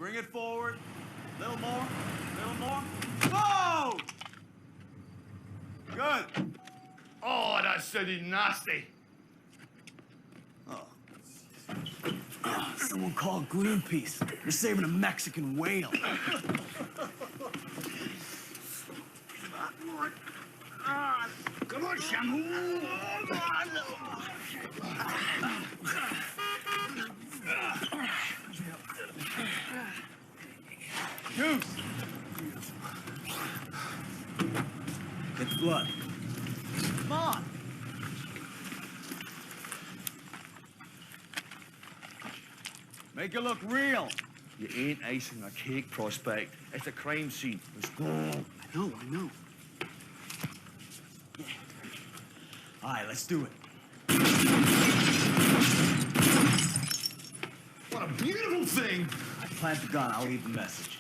Bring it forward. A little more. A little more. Whoa! Good. Oh, that's pretty nasty. Someone call Greenpeace. They're saving a Mexican whale. Come on, Shamu. Juice. Get blood. Come on. Make it look real. You ain't icing a cake, Prospect. It's a crime scene. Let's go. I know. Yeah. All right, let's do it. What a beautiful thing. I plant the gun. I'll leave the message.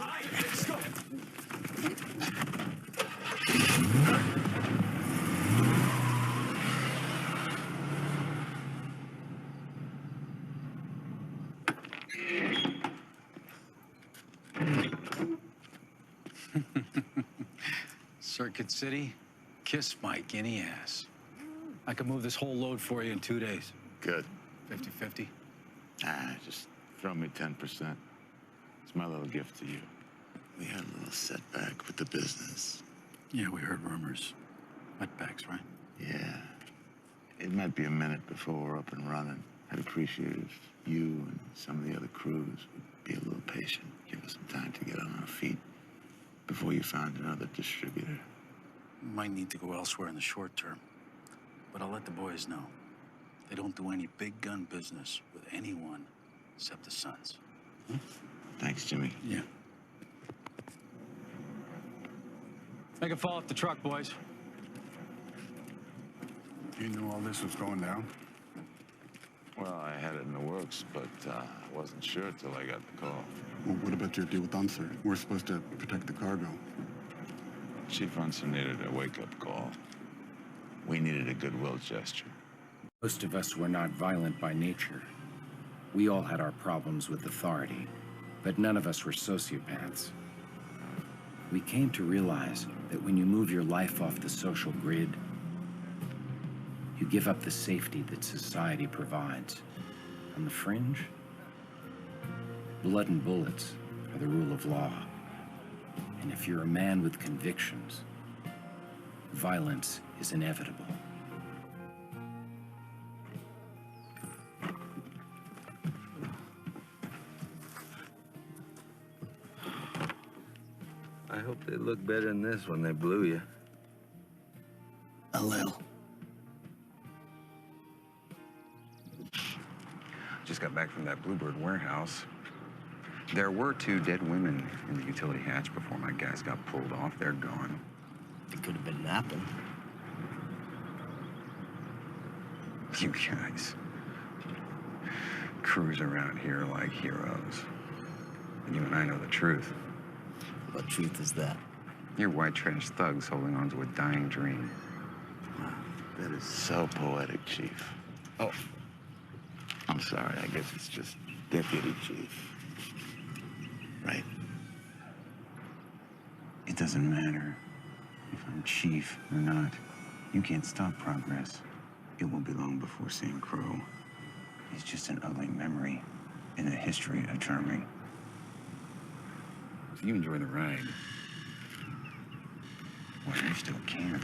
All right, let's go. Circuit City, kiss my guinea ass. I could move this whole load for you in 2 days. Good. 50-50. Just throw me 10%. It's my little gift to you. We had a little setback with the business. Yeah, we heard rumors. Wetbacks, right? Yeah. It might be a minute before we're up and running. I'd appreciate it if you and some of the other crews would be a little patient. Give us some time to get on our feet before you find another distributor. Might need to go elsewhere in the short term. But I'll let the boys know. They don't do any big gun business with anyone except the Sons. Hmm? Thanks, Jimmy. Yeah. Make a fall off the truck, boys. You knew all this was going down? Well, I had it in the works, but I wasn't sure till I got the call. Well, what about your deal with Unser? We're supposed to protect the cargo. Chief Unser needed a wake-up call. We needed a goodwill gesture. Most of us were not violent by nature. We all had our problems with authority, but none of us were sociopaths. We came to realize that when you move your life off the social grid, you give up the safety that society provides. On the fringe, blood and bullets are the rule of law. And if you're a man with convictions, violence is inevitable. I hope they look better than this when they blew you. A little. Just got back from that Bluebird warehouse. There were 2 dead women in the utility hatch before my guys got pulled off. They're gone. They could have been napping. You guys cruise around here like heroes. And you and I know the truth. What truth is that? You're white trash thugs holding on to a dying dream. That is so poetic, Chief. Oh, I'm sorry. I guess it's just Deputy Chief. Right? It doesn't matter if I'm chief or not. You can't stop progress. It won't be long before Sam Crow is just an ugly memory in the history of charming. You enjoy the ride. Well, you still can.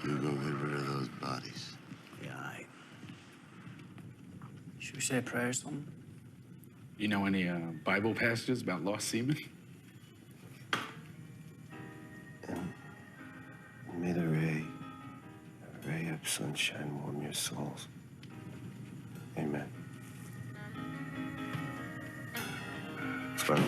You go get rid of those bodies. Yeah, Should we say a prayer or something? You know any Bible passages about lost seamen? And may the ray of sunshine warm your souls. Amen. It's fine.